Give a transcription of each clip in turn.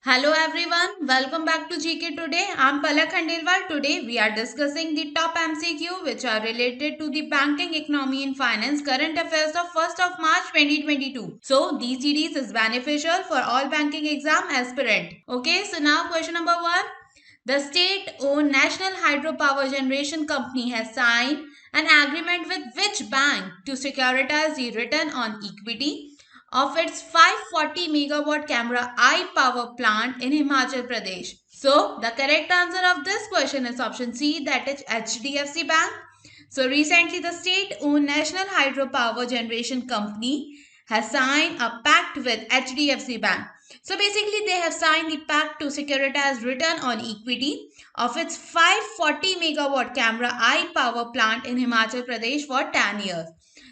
Hello everyone, welcome back to GK Today. I'm Palak Khandelwal. Today we are discussing the top MCQ which are related to the banking, economy and finance current affairs of 1st of March 2022. So this series is beneficial for all banking exam aspirant. Okay, so now question number 1. The state-owned National Hydropower Generation Company has signed an agreement with which bank to securitize the return on equity of its 540 megawatt Chamera-1 power plant in Himachal Pradesh. So, the correct answer of this question is option C, that is HDFC Bank. So, recently the state-owned National Hydropower Generation Company has signed a pact with HDFC Bank. So, basically they have signed the pact to securitize return on equity of its 540 megawatt Chamera-1 power plant in Himachal Pradesh for 10 years.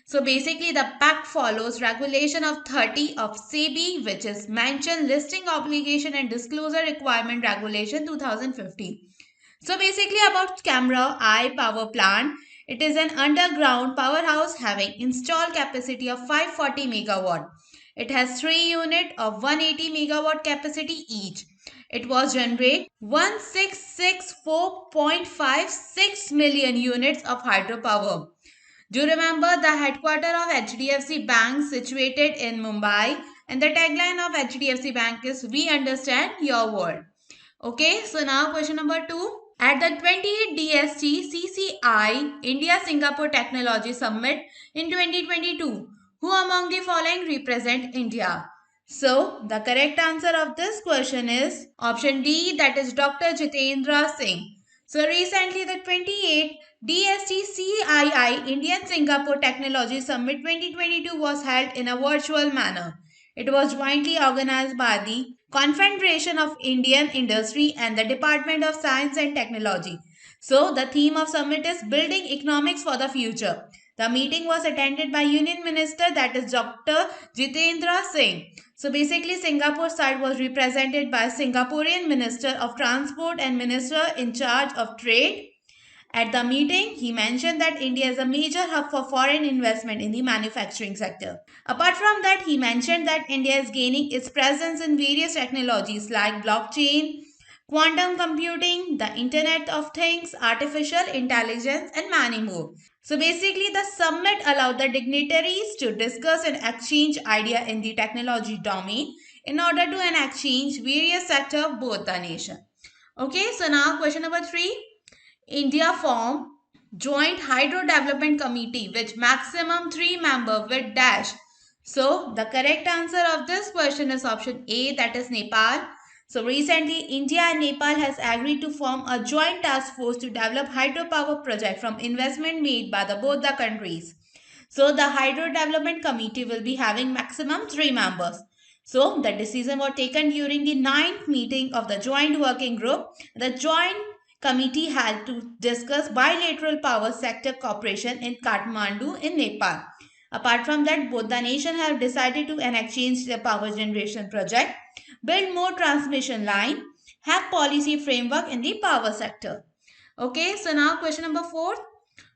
So basically the pact follows regulation of 30 of SEBI, which is mentioned listing obligation and disclosure requirement regulation 2015. So basically about Chamera-1 power plant, it is an underground powerhouse having installed capacity of 540 megawatt. It has 3 units of 180 megawatt capacity each. It was generate 1664.56 million units of hydropower. Do you remember the headquarters of HDFC Bank situated in Mumbai, and the tagline of HDFC Bank is "We understand your world." Okay, so now question number 2. At the 28th DST-CII India Singapore Technology Summit in 2022, who among the following represent India? So, the correct answer of this question is option D, that is Dr. Jitendra Singh. So, recently the 28th DST-CII Indian Singapore Technology Summit 2022 was held in a virtual manner. It was jointly organized by the Confederation of Indian Industry and the Department of Science and Technology. So, the theme of summit is Building Economics for the Future. The meeting was attended by Union Minister, that is Dr. Jitendra Singh. So basically Singapore side was represented by Singaporean Minister of Transport and Minister in charge of Trade. At the meeting, he mentioned that India is a major hub for foreign investment in the manufacturing sector. Apart from that, he mentioned that India is gaining its presence in various technologies like blockchain, quantum computing, the Internet of Things, artificial intelligence, and many more. So basically, the summit allowed the dignitaries to discuss and exchange ideas in the technology domain in order to exchange various sectors of both the nation. Okay, so now question number 3. India formed Joint Hydro Development Committee with maximum 3 members with dash. So the correct answer of this question is option A, that is Nepal. So recently India and Nepal has agreed to form a joint task force to develop hydropower project from investment made by both the countries. So the Hydro Development Committee will be having maximum 3 members. So the decision was taken during the 9th meeting of the joint working group. The joint committee had to discuss bilateral power sector cooperation in Kathmandu in Nepal. Apart from that, both the nations have decided to exchange their power generation project, build more transmission line, have policy framework in the power sector. Okay, so now question number 4.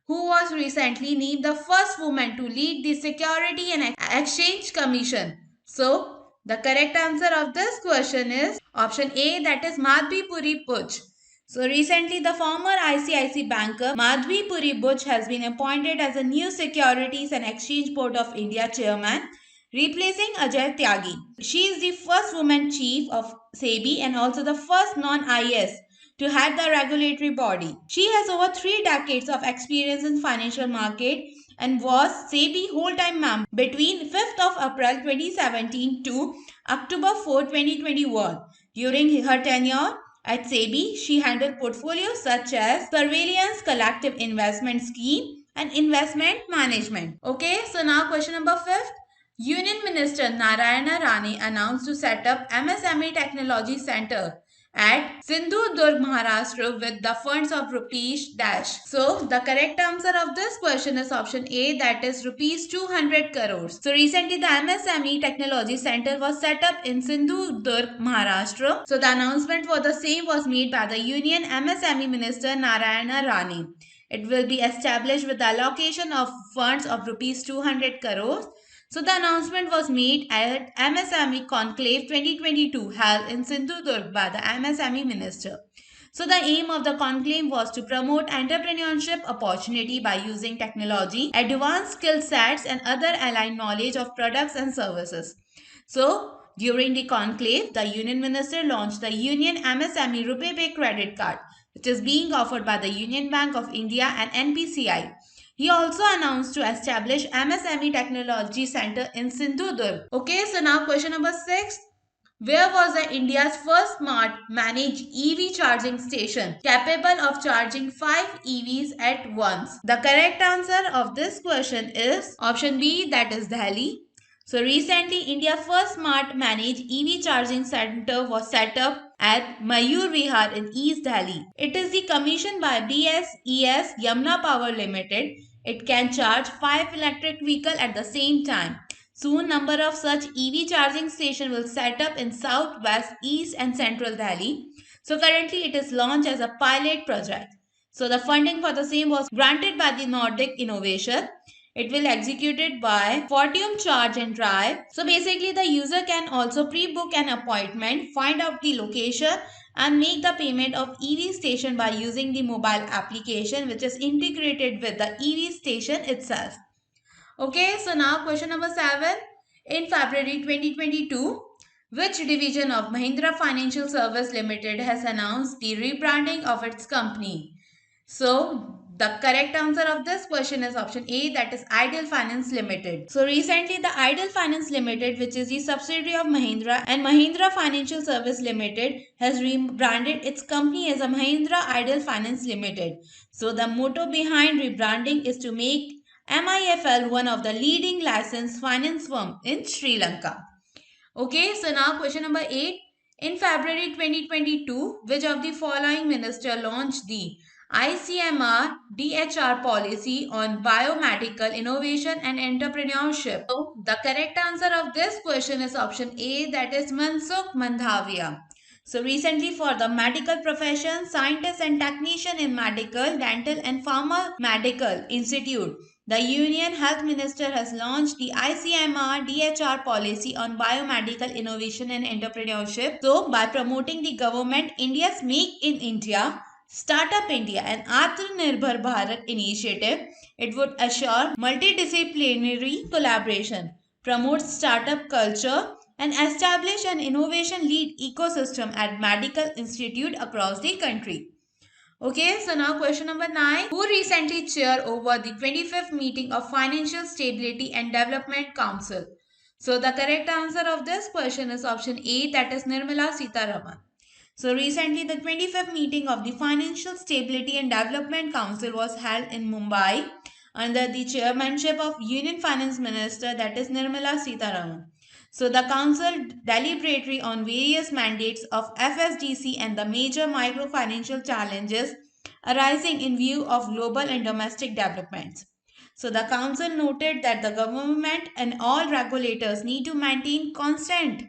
Who was recently named the first woman to lead the Security and Exchange Commission? So, the correct answer of this question is option A, that is Madhvi Puri Puch. So recently, the former ICICI banker Madhvi Puri Buch has been appointed as a new Securities and Exchange Board of India chairman, replacing Ajay Tyagi. She is the first woman chief of SEBI and also the first non-IS to head the regulatory body. She has over 3 decades of experience in financial market and was SEBI whole-time member between 5th of April 2017 to October 4, 2021. During her tenure at SEBI, she handled portfolios such as surveillance, collective investment scheme, and investment management. Okay, so now question number 5. Union Minister Narayan Rane announced to set up MSME Technology Centre at Sindhudurg, Maharashtra with the funds of rupees dash. So the correct answer of this question is option A, that is rupees 200 crores. So recently the MSME Technology Centre was set up in Sindhudurg, Maharashtra. So the announcement for the same was made by the Union MSME Minister Narayan Rane. It will be established with the allocation of funds of rupees 200 crores. So the announcement was made at MSME Conclave 2022 held in Sindhudurg by the MSME Minister. So the aim of the conclave was to promote entrepreneurship opportunity by using technology, advanced skill sets and other aligned knowledge of products and services. So during the conclave, the Union Minister launched the Union MSME Rbi Credit Card, which is being offered by the Union Bank of India and NPCI. He also announced to establish MSME Technology Centre in Sindhudurg. Okay, so now question number 6. Where was the India's first smart managed EV charging station capable of charging 5 EVs at once? The correct answer of this question is option B, that is Delhi. So recently, India's first smart managed EV charging center was set up at Mayur Vihar in East Delhi. It is the commissioned by BSES Yamuna Power Limited. It can charge 5 electric vehicles at the same time. Soon, number of such EV charging stations will set up in South, West, East and Central Delhi. So currently, it is launched as a pilot project. So the funding for the same was granted by the Nordic Innovation. It will executed by Fortium Charge and Drive. So basically, the user can also pre-book an appointment, find out the location and make the payment of EV station by using the mobile application which is integrated with the EV station itself. Okay, so now question number 7. In February 2022, which division of Mahindra Financial Services Ltd has announced the rebranding of its company? So the correct answer of this question is option A, that is Ideal Finance Limited. So recently the Ideal Finance Limited, which is the subsidiary of Mahindra and Mahindra Financial Services Limited, has rebranded its company as a Mahindra Ideal Finance Limited. So the motto behind rebranding is to make MIFL one of the leading licensed finance firm in Sri Lanka. Okay, so now question number 8. In February 2022, which of the following minister launched the ICMR DHR Policy on Biomedical Innovation and Entrepreneurship? So, the correct answer of this question is option A, that is Mansukh Mandavia. So recently for the medical profession, scientists and technicians in medical, dental and pharma medical institute, the Union Health Minister has launched the ICMR DHR policy on biomedical innovation and entrepreneurship. So by promoting the government India's Make in India, Startup India and Atmanirbhar Bharat initiative, it would assure multidisciplinary collaboration, promote startup culture and establish an innovation lead ecosystem at medical institute across the country. Okay, so now question number 9. Who recently chaired over the 25th meeting of Financial Stability and Development Council? So the correct answer of this question is option A, that is Nirmala Sitharaman. So recently the 25th meeting of the Financial Stability and Development Council was held in Mumbai under the chairmanship of Union Finance Minister, that is Nirmala Sitharaman. So the council deliberated on various mandates of FSDC and the major microfinancial challenges arising in view of global and domestic developments. So the council noted that the government and all regulators need to maintain constant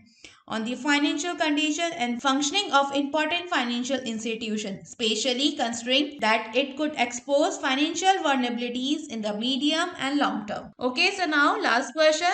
on the financial condition and functioning of important financial institutions, especially considering that it could expose financial vulnerabilities in the medium and long term. Okay, so now last question.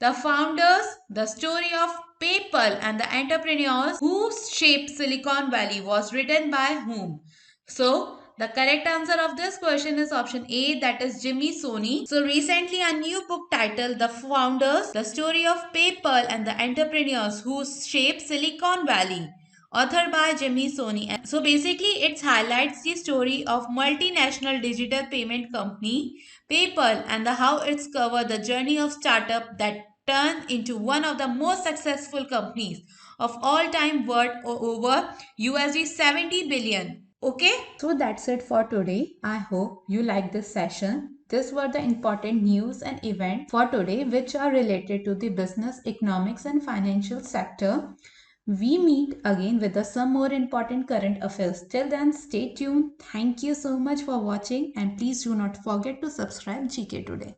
The founders, the story of PayPal and the entrepreneurs who shaped Silicon Valley was written by whom? So, the correct answer of this question is option A, that is Jimmy Soni. So recently a new book titled The Founders, The Story of PayPal and the Entrepreneurs Who Shaped Silicon Valley, authored by Jimmy Soni. So basically it highlights the story of multinational digital payment company PayPal and how it's covered the journey of startup that turned into one of the most successful companies of all time worth over USD 70 billion. Okay, so that's it for today. I hope you like this session. These were the important news and events for today which are related to the business, economics and financial sector. We meet again with some more important current affairs. Till then, stay tuned. Thank you so much for watching and please do not forget to subscribe GK Today.